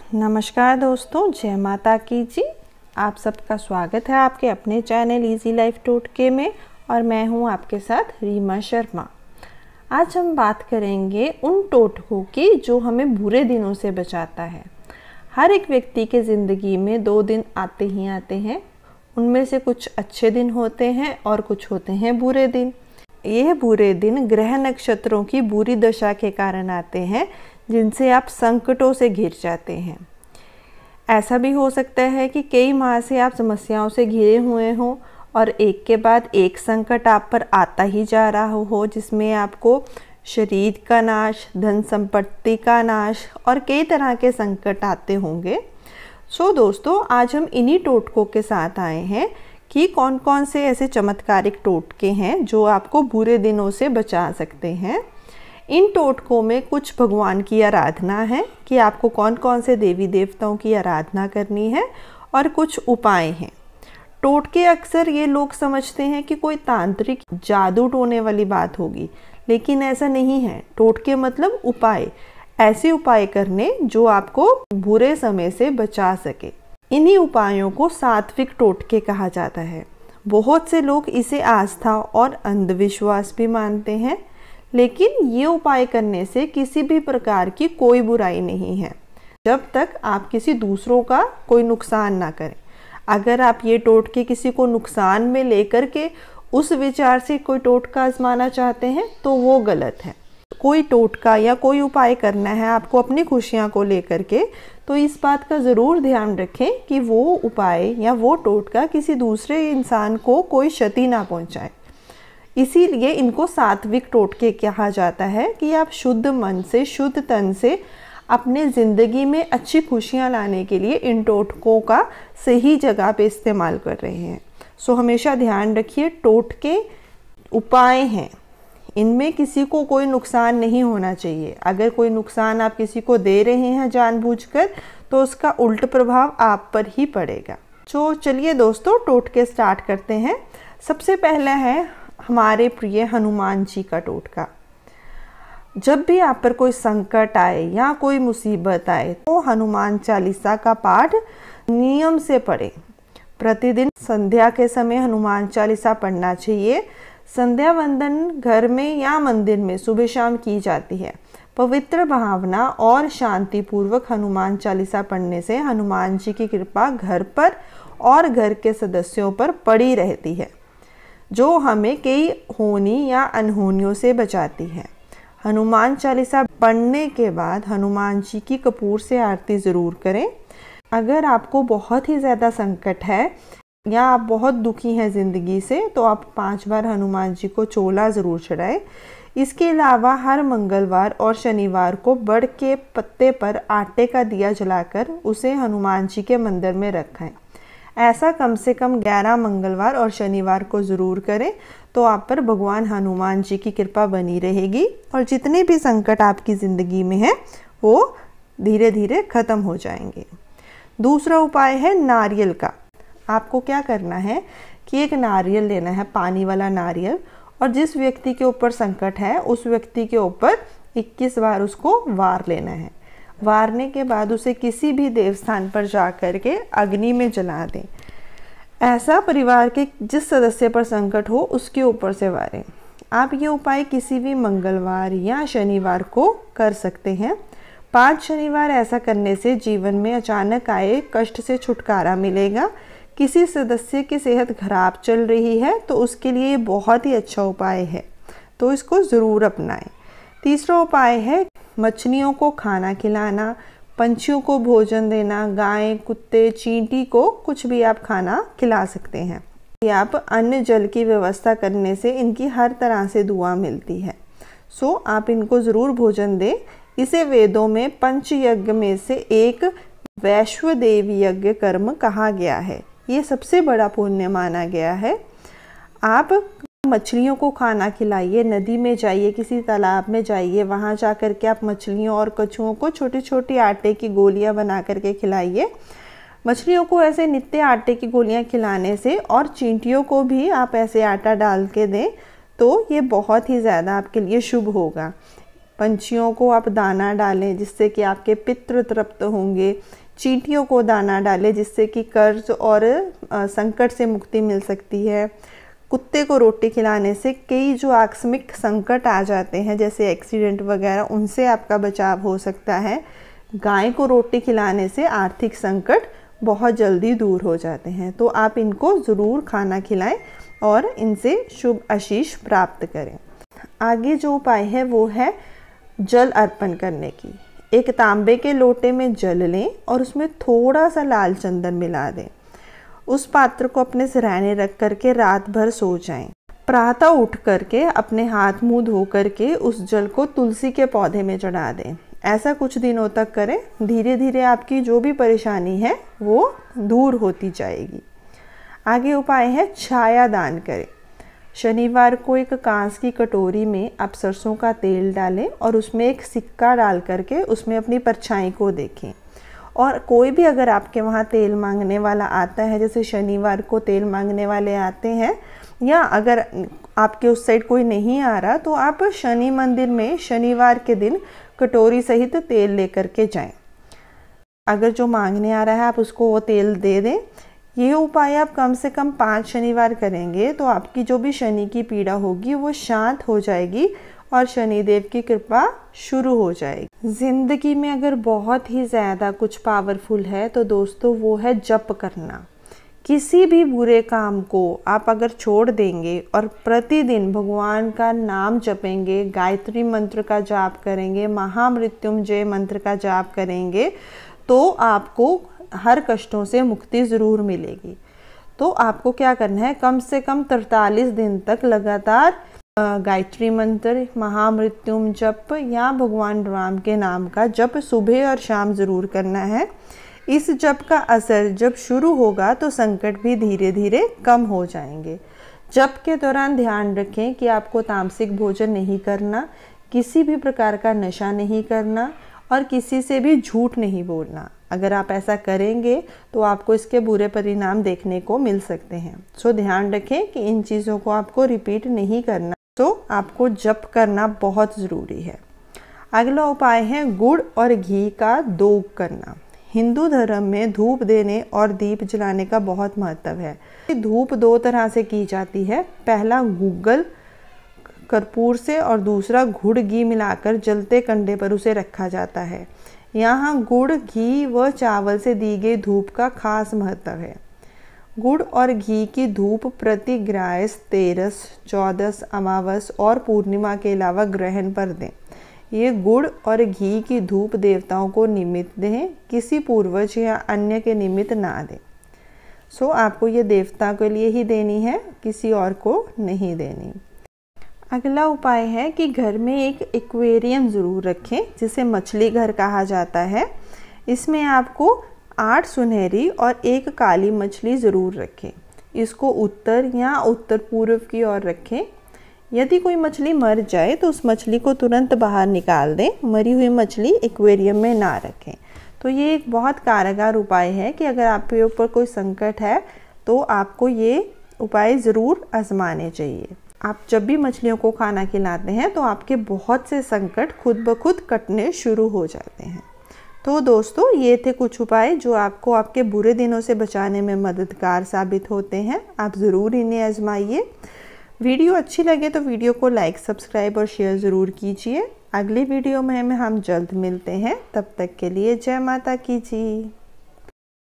नमस्कार दोस्तों, जय माता की जी। आप सबका स्वागत है आपके अपने चैनल इजी लाइफ टोटके में और मैं हूं आपके साथ रीमा शर्मा। आज हम बात करेंगे उन टोटकों की जो हमें बुरे दिनों से बचाता है। हर एक व्यक्ति के ज़िंदगी में 2 दिन आते ही आते हैं। उनमें से कुछ अच्छे दिन होते हैं और कुछ होते हैं बुरे दिन। यह बुरे दिन ग्रह नक्षत्रों की बुरी दशा के कारण आते हैं, जिनसे आप संकटों से घिर जाते हैं। ऐसा भी हो सकता है कि कई माह से आप समस्याओं से घिरे हुए हों और एक के बाद एक संकट आप पर आता ही जा रहा हो, जिसमें आपको शरीर का नाश, धन संपत्ति का नाश और कई तरह के संकट आते होंगे। दोस्तों, आज हम इन्हीं टोटकों के साथ आए हैं कि कौन कौन से ऐसे चमत्कारिक टोटके हैं जो आपको बुरे दिनों से बचा सकते हैं। इन टोटकों में कुछ भगवान की आराधना है कि आपको कौन कौन से देवी देवताओं की आराधना करनी है और कुछ उपाय हैं। टोटके अक्सर ये लोग समझते हैं कि कोई तांत्रिक जादू टोने वाली बात होगी, लेकिन ऐसा नहीं है। टोटके मतलब उपाय, ऐसे उपाय करने जो आपको बुरे समय से बचा सके। इन्हीं उपायों को सात्विक टोटके कहा जाता है। बहुत से लोग इसे आस्था और अंधविश्वास भी मानते हैं, लेकिन ये उपाय करने से किसी भी प्रकार की कोई बुराई नहीं है, जब तक आप किसी दूसरों का कोई नुकसान ना करें। अगर आप ये टोटके किसी को नुकसान में लेकर के उस विचार से कोई टोटका आजमाना चाहते हैं तो वो गलत है। कोई टोटका या कोई उपाय करना है आपको अपनी खुशियाँ को लेकर के, तो इस बात का ज़रूर ध्यान रखें कि वो उपाय या वो टोटका किसी दूसरे इंसान को कोई क्षति ना पहुँचाए। इसीलिए इनको सात्विक टोटके कहा जाता है कि आप शुद्ध मन से, शुद्ध तन से अपने ज़िंदगी में अच्छी खुशियाँ लाने के लिए इन टोटकों का सही जगह पे इस्तेमाल कर रहे हैं। हमेशा ध्यान रखिए, टोटके उपाय हैं, इनमें किसी को कोई नुकसान नहीं होना चाहिए। अगर कोई नुकसान आप किसी को दे रहे हैं जानबूझकर, तो उसका उल्ट प्रभाव आप पर ही पड़ेगा। चलिए दोस्तों, टोटके स्टार्ट करते हैं। सबसे पहला है हमारे प्रिय हनुमान जी का टोटका। जब भी आप पर कोई संकट आए या कोई मुसीबत आए तो हनुमान चालीसा का पाठ नियम से पढ़ें। प्रतिदिन संध्या के समय हनुमान चालीसा पढ़ना चाहिए। संध्या वंदन घर में या मंदिर में सुबह शाम की जाती है। पवित्र भावना और शांतिपूर्वक हनुमान चालीसा पढ़ने से हनुमान जी की कृपा घर पर और घर के सदस्यों पर पड़ी रहती है, जो हमें कई होनी या अनहोनियों से बचाती है। हनुमान चालीसा पढ़ने के बाद हनुमान जी की कपूर से आरती ज़रूर करें। अगर आपको बहुत ही ज़्यादा संकट है या आप बहुत दुखी हैं ज़िंदगी से, तो आप 5 बार हनुमान जी को चोला ज़रूर चढ़ाएं। इसके अलावा हर मंगलवार और शनिवार को बड़ के पत्ते पर आटे का दिया जलाकर उसे हनुमान जी के मंदिर में रखें। ऐसा कम से कम 11 मंगलवार और शनिवार को ज़रूर करें, तो आप पर भगवान हनुमान जी की कृपा बनी रहेगी और जितने भी संकट आपकी ज़िंदगी में हैं वो धीरे धीरे ख़त्म हो जाएंगे। दूसरा उपाय है नारियल का। आपको क्या करना है कि एक नारियल लेना है, पानी वाला नारियल, और जिस व्यक्ति के ऊपर संकट है उस व्यक्ति के ऊपर 21 बार उसको वार लेना है। वारने के बाद उसे किसी भी देवस्थान पर जा कर के अग्नि में जला दें। ऐसा परिवार के जिस सदस्य पर संकट हो उसके ऊपर से वारें। आप ये उपाय किसी भी मंगलवार या शनिवार को कर सकते हैं। 5 शनिवार ऐसा करने से जीवन में अचानक आए कष्ट से छुटकारा मिलेगा। किसी सदस्य की सेहत खराब चल रही है तो उसके लिए ये बहुत ही अच्छा उपाय है, तो इसको ज़रूर अपनाएं। तीसरा उपाय है मछलियों को खाना खिलाना, पंछियों को भोजन देना। गाय, कुत्ते, चींटी को कुछ भी आप खाना खिला सकते हैं। आप अन्न जल की व्यवस्था करने से इनकी हर तरह से दुआ मिलती है। आप इनको ज़रूर भोजन दें। इसे वेदों में पंचयज्ञ में से एक वैश्वदेव यज्ञ कर्म कहा गया है। ये सबसे बड़ा पुण्य माना गया है। आप मछलियों को खाना खिलाइए, नदी में जाइए, किसी तालाब में जाइए, वहाँ जा कर के आप मछलियों और कछुओं को छोटी छोटी आटे की गोलियाँ बना करके खिलाइए। मछलियों को ऐसे नित्य आटे की गोलियाँ खिलाने से और चींटियों को भी आप ऐसे आटा डाल के दें तो ये बहुत ही ज़्यादा आपके लिए शुभ होगा। पंछियों को आप दाना डालें जिससे कि आपके पितृ तृप्त होंगे। चींटियों को दाना डालें जिससे कि कर्ज और संकट से मुक्ति मिल सकती है। कुत्ते को रोटी खिलाने से कई जो आकस्मिक संकट आ जाते हैं जैसे एक्सीडेंट वगैरह, उनसे आपका बचाव हो सकता है। गाय को रोटी खिलाने से आर्थिक संकट बहुत जल्दी दूर हो जाते हैं। तो आप इनको ज़रूर खाना खिलाएं और इनसे शुभ आशीष प्राप्त करें। आगे जो उपाय है वो है जल अर्पण करने की। एक तांबे के लोटे में जल लें और उसमें थोड़ा सा लाल चंदन मिला दें। उस पात्र को अपने सिरहाने रख करके रात भर सो जाएं। प्रातः उठ करके अपने हाथ मुंह धो करके उस जल को तुलसी के पौधे में चढ़ा दें। ऐसा कुछ दिनों तक करें, धीरे धीरे आपकी जो भी परेशानी है वो दूर होती जाएगी। आगे उपाय है छाया दान करें। शनिवार को एक कांच की कटोरी में आप सरसों का तेल डालें और उसमें एक सिक्का डाल करके उसमें अपनी परछाई को देखें। और कोई भी अगर आपके वहाँ तेल मांगने वाला आता है, जैसे शनिवार को तेल मांगने वाले आते हैं, या अगर आपके उस साइड कोई नहीं आ रहा तो आप शनि मंदिर में शनिवार के दिन कटोरी सहित तेल लेकर के जाएं। अगर जो मांगने आ रहा है आप उसको वो तेल दे दें। ये उपाय आप कम से कम 5 शनिवार करेंगे तो आपकी जो भी शनि की पीड़ा होगी वो शांत हो जाएगी और शनिदेव की कृपा शुरू हो जाएगी। ज़िंदगी में अगर बहुत ही ज़्यादा कुछ पावरफुल है तो दोस्तों वो है जप करना। किसी भी बुरे काम को आप अगर छोड़ देंगे और प्रतिदिन भगवान का नाम जपेंगे, गायत्री मंत्र का जाप करेंगे, महामृत्युंजय मंत्र का जाप करेंगे तो आपको हर कष्टों से मुक्ति ज़रूर मिलेगी। तो आपको क्या करना है, कम से कम 43 दिन तक लगातार गायत्री मंत्र, महामृत्युम जप या भगवान राम के नाम का जप सुबह और शाम ज़रूर करना है। इस जप का असर जब शुरू होगा तो संकट भी धीरे धीरे कम हो जाएंगे। जप के दौरान ध्यान रखें कि आपको तामसिक भोजन नहीं करना, किसी भी प्रकार का नशा नहीं करना और किसी से भी झूठ नहीं बोलना। अगर आप ऐसा करेंगे तो आपको इसके बुरे परिणाम देखने को मिल सकते हैं। सो ध्यान रखें कि इन चीज़ों को आपको रिपीट नहीं करना। तो आपको जप करना बहुत ज़रूरी है। अगला उपाय है गुड़ और घी का दोग करना। हिंदू धर्म में धूप देने और दीप जलाने का बहुत महत्व है। धूप 2 तरह से की जाती है। पहला गूगल कर्पूर से और दूसरा गुड़ घी मिलाकर जलते कंडे पर उसे रखा जाता है। यहाँ गुड़ घी व चावल से दी गई धूप का खास महत्व है। गुड़ और घी की धूप प्रति ग्रास, तेरस, चौदस, अमावस और पूर्णिमा के अलावा ग्रहण पर दें। ये गुड़ और घी की धूप देवताओं को निमित्त दें, किसी पूर्वज या अन्य के निमित्त ना दें। सो आपको ये देवता के लिए ही देनी है, किसी और को नहीं देनी। अगला उपाय है कि घर में एक एक्वेरियम ज़रूर रखें जिसे मछली घर कहा जाता है। इसमें आपको 8 सुनहरी और 1 काली मछली ज़रूर रखें। इसको उत्तर या उत्तर पूर्व की ओर रखें। यदि कोई मछली मर जाए तो उस मछली को तुरंत बाहर निकाल दें। मरी हुई मछली एक्वेरियम में ना रखें। तो ये एक बहुत कारगर उपाय है कि अगर आपके ऊपर कोई संकट है तो आपको ये उपाय ज़रूर आजमाने चाहिए। आप जब भी मछलियों को खाना खिलाते हैं तो आपके बहुत से संकट खुद ब खुद कटने शुरू हो जाते हैं। तो दोस्तों ये थे कुछ उपाय जो आपको आपके बुरे दिनों से बचाने में मददगार साबित होते हैं। आप ज़रूर इन्हें आजमाइए। वीडियो अच्छी लगे तो वीडियो को लाइक, सब्सक्राइब और शेयर ज़रूर कीजिए। अगली वीडियो में हम जल्द मिलते हैं। तब तक के लिए जय माता की जी।